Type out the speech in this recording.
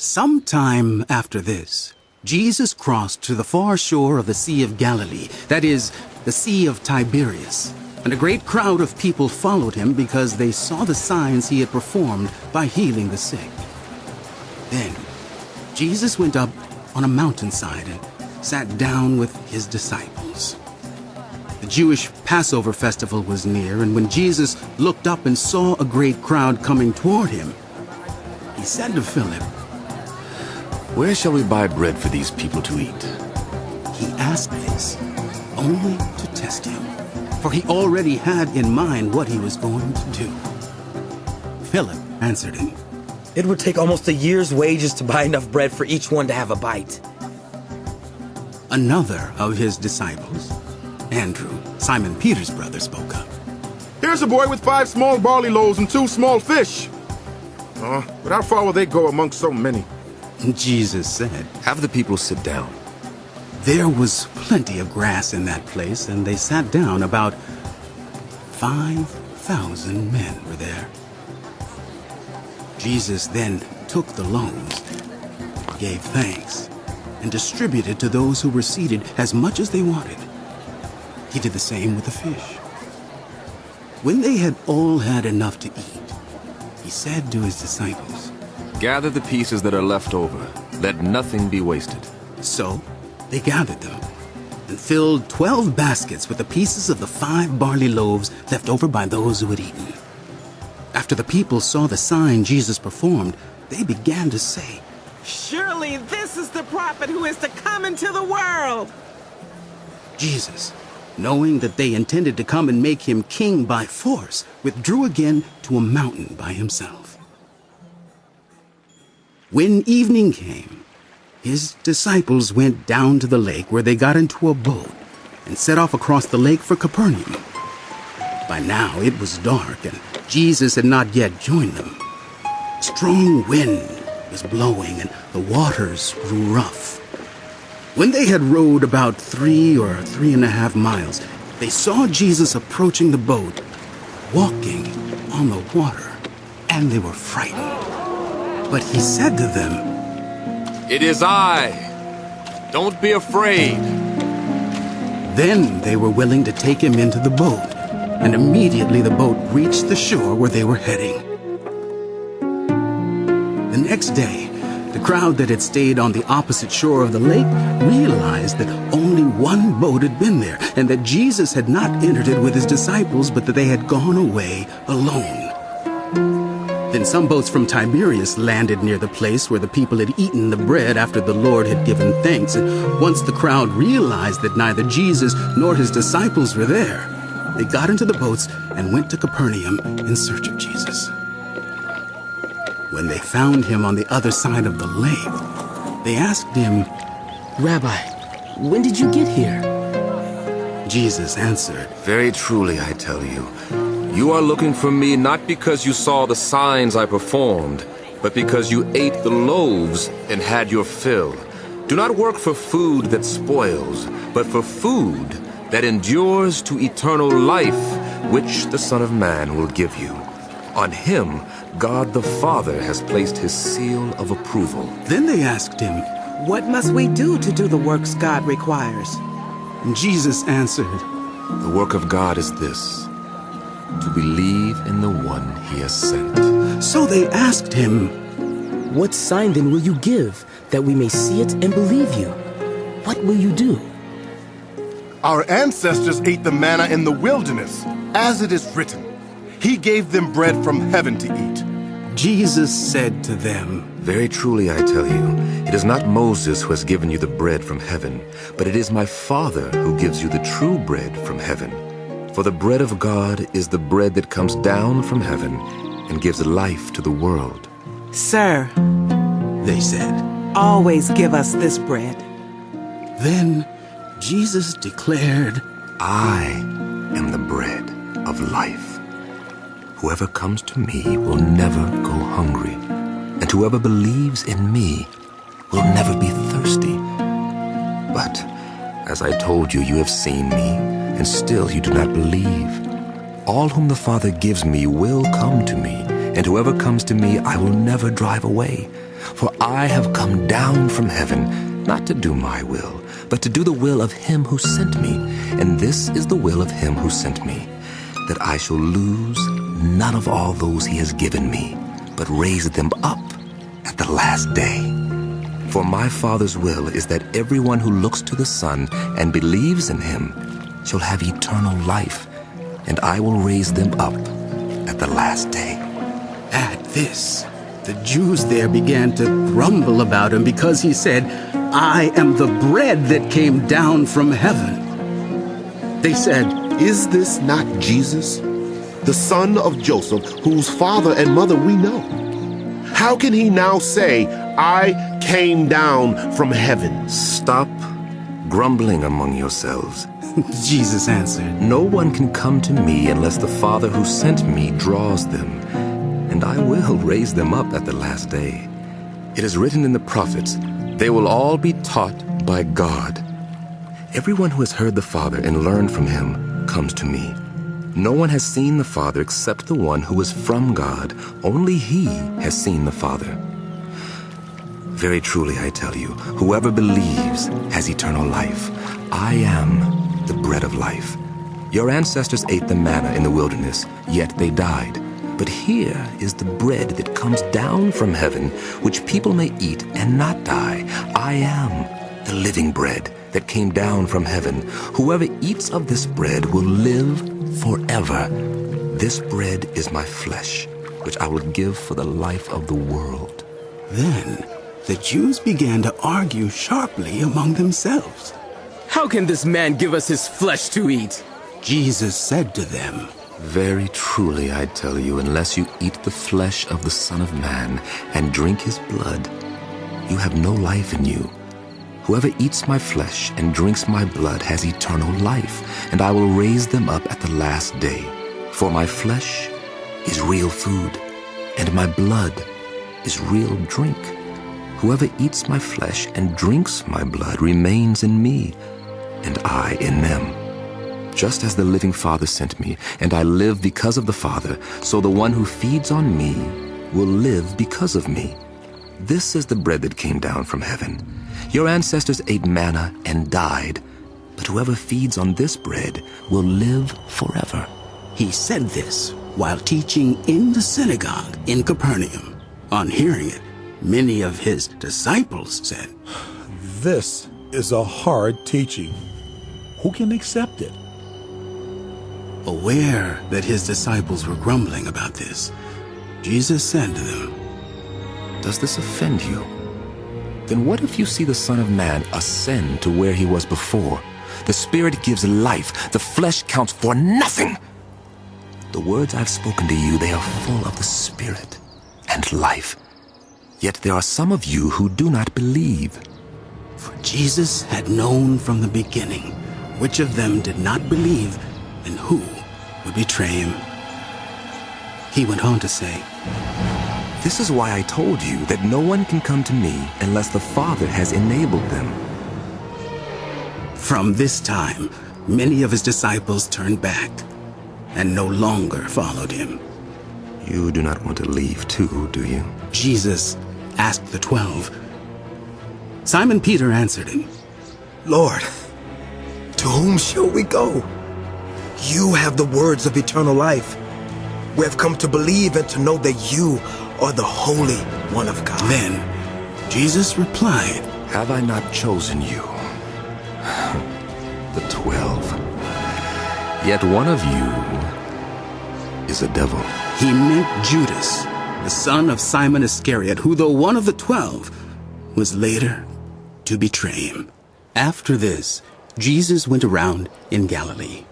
Sometime after this, Jesus crossed to the far shore of the Sea of Galilee, that is, the Sea of Tiberias. And a great crowd of people followed him because they saw the signs he had performed by healing the sick. Then Jesus went up on a mountainside and sat down with his disciples. The Jewish Passover festival was near, and when Jesus looked up and saw a great crowd coming toward him, he said to Philip, "Where shall we buy bread for these people to eat?" He asked this only to test him, for he already had in mind what he was going to do. Philip answered him, "It would take almost a year's wages to buy enough bread for each one to have a bite." Another of his disciples, Andrew, Simon Peter's brother, spoke up. "Here's a boy with 5 small barley loaves and 2 small fish. But how far will they go among so many?" Jesus said, "Have the people sit down." There was plenty of grass in that place, and they sat down. About 5,000 men were there. Jesus then took the loaves, gave thanks, and distributed to those who were seated as much as they wanted. He did the same with the fish. When they had all had enough to eat, he said to his disciples, "Gather the pieces that are left over. Let nothing be wasted." So they gathered them and filled 12 baskets with the pieces of the 5 barley loaves left over by those who had eaten. After the people saw the sign Jesus performed, they began to say, "Surely this is the prophet who is to come into the world." Jesus, knowing that they intended to come and make him king by force, withdrew again to a mountain by himself. When evening came, his disciples went down to the lake, where they got into a boat and set off across the lake for Capernaum. By now it was dark, and Jesus had not yet joined them. Strong wind was blowing, and the waters grew rough. When they had rowed about 3 or 3.5 miles, they saw Jesus approaching the boat, walking on the water, and they were frightened. But he said to them, "It is I. Don't be afraid." Then they were willing to take him into the boat, and immediately the boat reached the shore where they were heading. The next day, the crowd that had stayed on the opposite shore of the lake realized that only one boat had been there, and that Jesus had not entered it with his disciples, but that they had gone away alone. Then some boats from Tiberias landed near the place where the people had eaten the bread after the Lord had given thanks. And once the crowd realized that neither Jesus nor his disciples were there, they got into the boats and went to Capernaum in search of Jesus. When they found him on the other side of the lake, they asked him, "Rabbi, when did you get here?" Jesus answered, "Very truly I tell you, you are looking for me not because you saw the signs I performed, but because you ate the loaves and had your fill. Do not work for food that spoils, but for food that endures to eternal life, which the Son of Man will give you. On him, God the Father has placed his seal of approval." Then they asked him, "What must we do to do the works God requires?" and Jesus answered, The work of God is this, to believe in the one he has sent. So they asked him, "What sign then will you give, that we may see it and believe you? What will you do?" Our ancestors ate the manna in the wilderness, as it is written. He gave them bread from heaven to eat. Jesus said to them, Very truly I tell you, it is not Moses who has given you the bread from heaven, but it is my Father who gives you the true bread from heaven. For the bread of God is the bread that comes down from heaven and gives life to the world. "Sir, they said. always give us this bread." Then Jesus declared, I am the bread of life. Whoever comes to me will never go hungry, and whoever believes in me will never be thirsty. But, as I told you, you have seen me, and still you do not believe. All whom the Father gives me will come to me, and whoever comes to me I will never drive away. For I have come down from heaven, not to do my will, but to do the will of him who sent me. And this is the will of him who sent me, that I shall lose none of all those he has given me, but raise them up at the last day. For my Father's will is that everyone who looks to the Son and believes in him shall have eternal life, and I will raise them up at the last day. At this, the Jews there began to grumble about him because he said, I am the bread that came down from heaven. They said, Is this not Jesus, the son of Joseph, whose father and mother we know? How can he now say, I came down from heaven? Stop grumbling among yourselves. Jesus answered, No one can come to me unless the Father who sent me draws them, and I will raise them up at the last day. It is written in the prophets, they will all be taught by God. Everyone who has heard the Father and learned from him comes to me. No one has seen the Father except the one who is from God. Only he has seen the Father. Very truly I tell you, whoever believes has eternal life. I am the bread of life. Your ancestors ate the manna in the wilderness, yet they died. But here is the bread that comes down from heaven, which people may eat and not die. I am the living bread that came down from heaven. Whoever eats of this bread will live forever. This bread is my flesh, which I will give for the life of the world. Then the Jews began to argue sharply among themselves. How can this man give us his flesh to eat? Jesus said to them, Very truly I tell you, unless you eat the flesh of the Son of Man and drink his blood, you have no life in you. Whoever eats my flesh and drinks my blood has eternal life, and I will raise them up at the last day. For my flesh is real food, and my blood is real drink. Whoever eats my flesh and drinks my blood remains in me, and I in them. Just as the living Father sent me, and I live because of the Father, so the one who feeds on me will live because of me. This is the bread that came down from heaven. Your ancestors ate manna and died, but whoever feeds on this bread will live forever. He said this while teaching in the synagogue in Capernaum. On hearing it, many of his disciples said, This is a hard teaching. Who can accept it? Aware that his disciples were grumbling about this, Jesus said to them, Does this offend you? Then what if you see the Son of Man ascend to where he was before? The Spirit gives life, the flesh counts for nothing. The words I've spoken to you, they are full of the Spirit and life. Yet there are some of you who do not believe. For Jesus had known from the beginning which of them did not believe and who would betray him. He went on to say, This is why I told you that no one can come to me unless the Father has enabled them. From this time, many of his disciples turned back and no longer followed him. You do not want to leave too, do you? Jesus asked the 12. Simon Peter answered him, Lord, to whom shall we go? You have the words of eternal life. We have come to believe and to know that you are the Holy One of God. Then Jesus replied, Have I not chosen you? The 12. Yet one of you is a devil. He meant Judas, the son of Simon Iscariot, who, though one of the 12, was later to betray him. After this, Jesus went around in Galilee,